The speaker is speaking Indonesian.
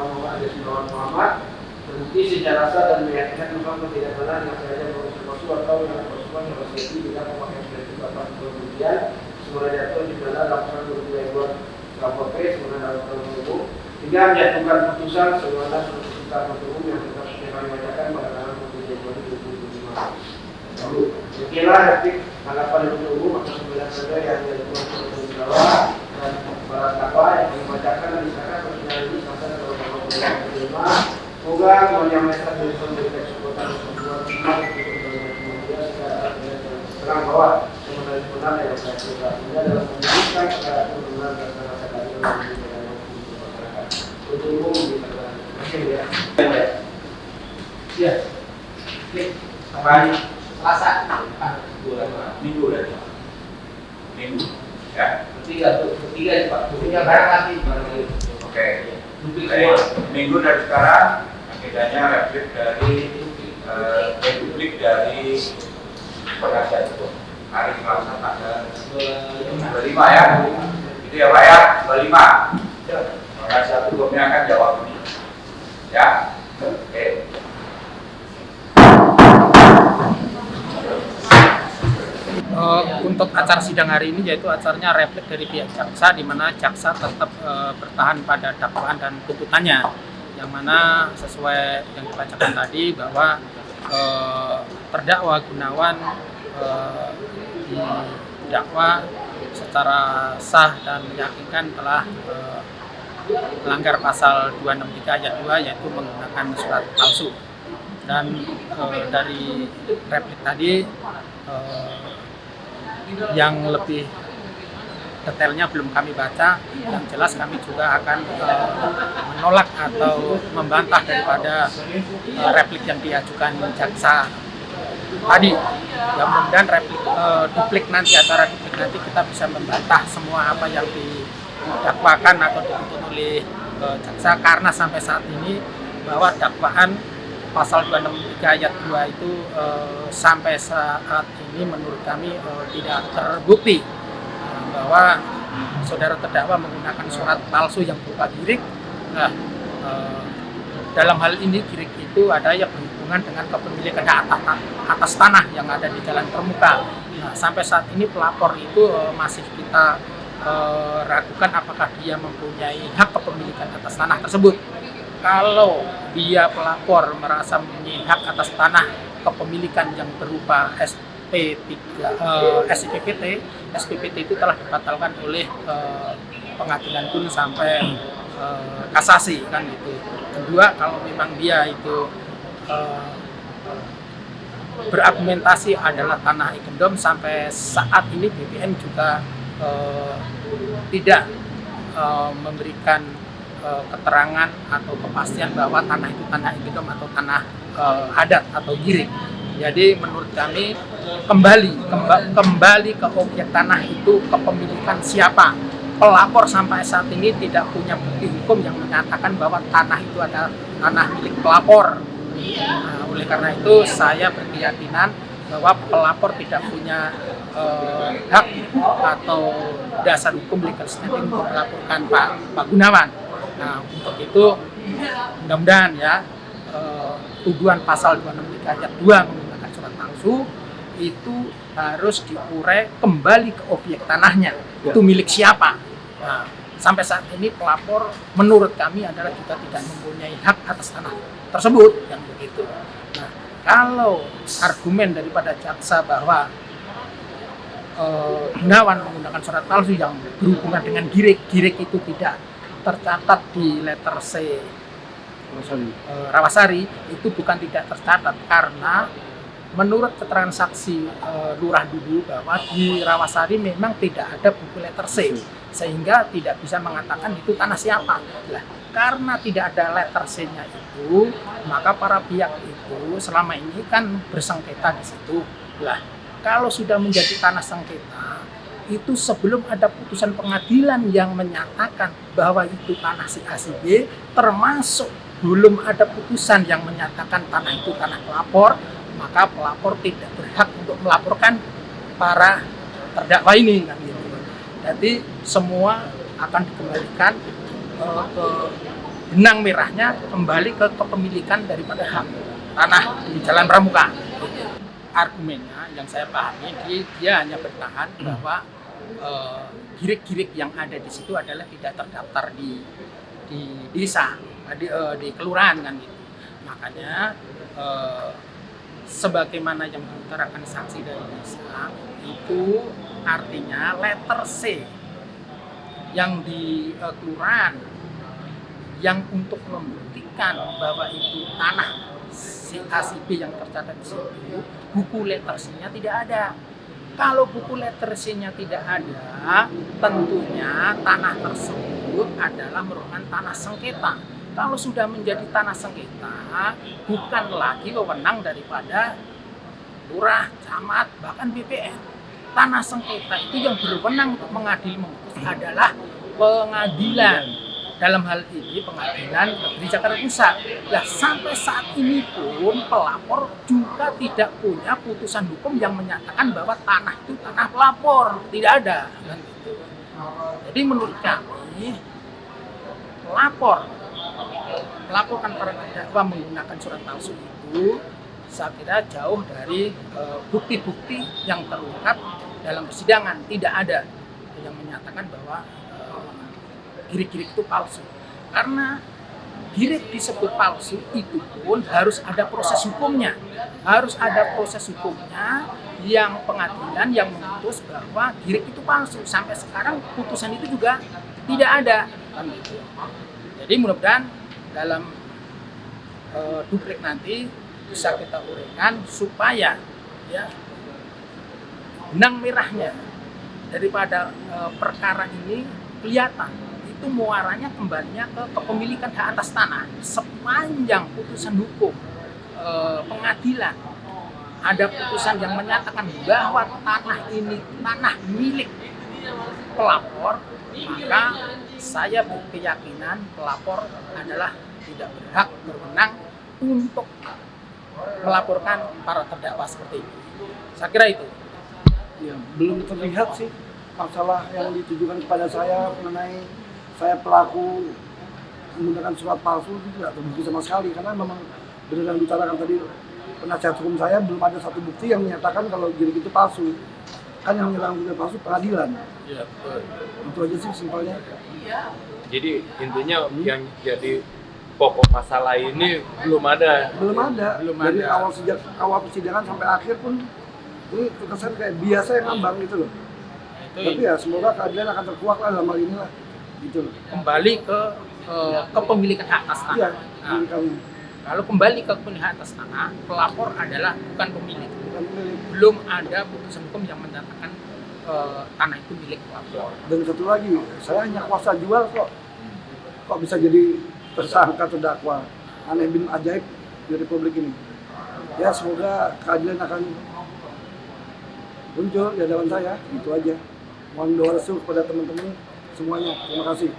Muhammad alias Melawan Muhammad terbukti secara sah dan meyakinkan Muhammad tidak benar yang sengaja mengusir Rasul atau yang Rasulullah yang wasiati dengan memakai prinsip batas kemudian semula jatuh di mana laporan berbuat KPP semula dalam umum hingga menjatuhkan putusan semula kita umum yang tetap kami bacakan pada tanggal 2025. Lalu, sekilah replik tanggapan untuk umum atas 9 saja yang dilakukan oleh Jawa dan para takwa yang dibacakan dan disahkan pada ini sampai ke 2025. Semoga menyampaikan dari konteks kekuatan semua pihak untuk secara terang bahwa benar yang saya kira dalam memberikan kepada penggunaan dan rasa keadilan di masyarakat. Untuk umum di masyarakat. Ya. Sampai Selasa, Minggu ya. Ketiga Pak. Ketiga barang lagi. Oke. Minggu dari sekarang agendanya replik dari republik dari penasihat hukum. Hari Selasa tanggal 25 ya. Itu ya Pak ya, 25. Penasihat hukumnya akan jawab ini. Ya. Oke. Untuk acara sidang hari ini yaitu acaranya replik dari pihak jaksa, di mana jaksa tetap bertahan pada dakwaan dan tuntutannya, yang mana sesuai yang dibacakan tadi bahwa terdakwa Gunawan didakwa secara sah dan meyakinkan telah melanggar pasal 263 ayat 2 yaitu menggunakan surat palsu. Dan dari replik tadi yang lebih detailnya belum kami baca, yang jelas kami juga akan menolak atau membantah daripada replik yang diajukan jaksa tadi. Ya mudah-mudahan duplik nanti, acara duplik nanti kita bisa membantah semua apa yang didakwakan atau dituntut oleh jaksa, karena sampai saat ini bahwa dakwaan pasal 263 ayat 2 itu sampai saat ini menurut kami tidak terbukti bahwa saudara terdakwa menggunakan surat palsu yang berupa girik. Nah, dalam hal ini girik itu ada yang berhubungan dengan kepemilikan atas tanah yang ada di jalan terbuka. Nah, sampai saat ini pelapor itu masih kita ragukan apakah dia mempunyai hak kepemilikan atas tanah tersebut. Kalau dia pelapor merasa mempunyai hak atas tanah kepemilikan yang berupa SPPT itu telah dibatalkan oleh pengadilan pun sampai kasasi kan gitu. Kedua, kalau memang dia itu berargumentasi adalah tanah Igendom, sampai saat ini BPN juga tidak memberikan keterangan atau kepastian bahwa tanah itu tanah Igendom atau tanah adat atau girik. Jadi menurut kami kembali ke objek tanah itu kepemilikan siapa. Pelapor sampai saat ini tidak punya bukti hukum yang menyatakan bahwa tanah itu adalah tanah milik pelapor. Nah, oleh karena itu saya berkeyakinan bahwa pelapor tidak punya hak atau dasar hukum legal standing untuk melaporkan Pak Gunawan. Nah, untuk itu mudah-mudahan ya tuduhan pasal 263 ayat 2 menggunakan surat palsu itu harus diurai kembali ke objek tanahnya, itu milik siapa. Nah, sampai saat ini pelapor menurut kami adalah juga tidak mempunyai hak atas tanah tersebut, yang begitu. Nah, kalau argumen daripada jaksa bahwa Gunawan menggunakan surat palsu yang berhubungan dengan girik itu tidak tercatat di letter C Rawasari, itu bukan tidak tercatat karena menurut keterangan saksi Lurah Dudu bahwa di Rawasari memang tidak ada buku letter C, sehingga tidak bisa mengatakan itu tanah siapa. Nah, karena tidak ada letter C-nya itu, maka para pihak itu selama ini kan bersengketa di situ. Lah, kalau sudah menjadi tanah sengketa, itu sebelum ada putusan pengadilan yang menyatakan bahwa itu tanah si A si B, termasuk belum ada putusan yang menyatakan tanah itu tanah pelapor, maka pelapor tidak berhak untuk melaporkan para terdakwa ini kan gitu. Jadi semua akan dikembalikan ke benang merahnya kembali ke kepemilikan daripada hak tanah di Jalan Pramuka. Argumennya yang saya pahami, dia hanya bertahan bahwa girik-girik yang ada di situ adalah tidak terdaftar di desa, di kelurahan kan gitu. Makanya sebagaimana yang diutarakan saksi dari desa itu artinya letter C yang di kelurahan yang untuk membuktikan bahwa itu tanah si A si B yang tercatat di situ, buku letter C-nya tidak ada. Kalau buku letter C-nya tidak ada, tentunya tanah tersebut adalah merupakan tanah sengketa. Kalau sudah menjadi tanah sengketa, bukan lagi wewenang daripada lurah, camat, bahkan BPN. Tanah sengketa itu yang berwenang untuk mengadili memutus adalah pengadilan. Dalam hal ini pengadilan negeri Jakarta Pusat. Nah, sampai saat ini pun pelapor juga tidak punya putusan hukum yang menyatakan bahwa tanah itu tanah pelapor. Tidak ada. Jadi menurut kami, melaporkan para terdakwa menggunakan surat palsu itu saya kira jauh dari bukti-bukti yang terungkap dalam persidangan. Tidak ada yang menyatakan bahwa girik-girik itu palsu. Karena girik disebut palsu itu pun harus ada proses hukumnya. Harus ada proses hukumnya yang pengadilan yang memutus bahwa girik itu palsu. Sampai sekarang putusan itu juga tidak ada. Kan gitu. Jadi mudah-mudahan dalam duplik nanti bisa kita uraikan supaya ya benang merahnya daripada perkara ini kelihatan. Itu muaranya kembalinya ke kepemilikan hak atas tanah. Sepanjang putusan hukum pengadilan ada putusan yang menyatakan bahwa tanah ini tanah milik pelapor, maka saya berkeyakinan pelapor adalah tidak berhak berwenang untuk melaporkan para terdakwa seperti itu. Saya kira itu. Ya, belum terlihat sih masalah yang ditujukan kepada saya mengenai saya pelaku menggunakan surat palsu itu tidak terbukti sama sekali, karena memang benar yang diutarakan tadi penasihat hukum saya, belum ada satu bukti yang menyatakan kalau girik itu palsu. Kan yang menyatakan girik palsu pengadilan. Iya, betul. Itu aja sih simpelnya. Jadi intinya yang jadi pokok masalah ini belum ada. Belum ada. Dari awal sejak awal persidangan sampai akhir pun ini terkesan kayak biasa yang ngambang gitu loh. Tapi ya semoga keadilan akan terkuak lah dalam hal ini lah. Gitu. Kembali ke kepemilikan hak atas tanah. Iya, Nah, kalau kembali ke kepemilikan hak atas tanah, pelapor adalah bukan pemilik. bukan milik. Belum ada putusan hukum yang menyatakan tanah itu milik pelapor. Dan satu lagi, saya hanya kuasa jual kok. Kok bisa jadi tersangka terdakwa? Aneh bin ajaib di Republik ini. Ya semoga keadilan akan muncul di hadapan saya. Itu aja. Mohon doa restu kepada teman-teman semuanya. Terima kasih.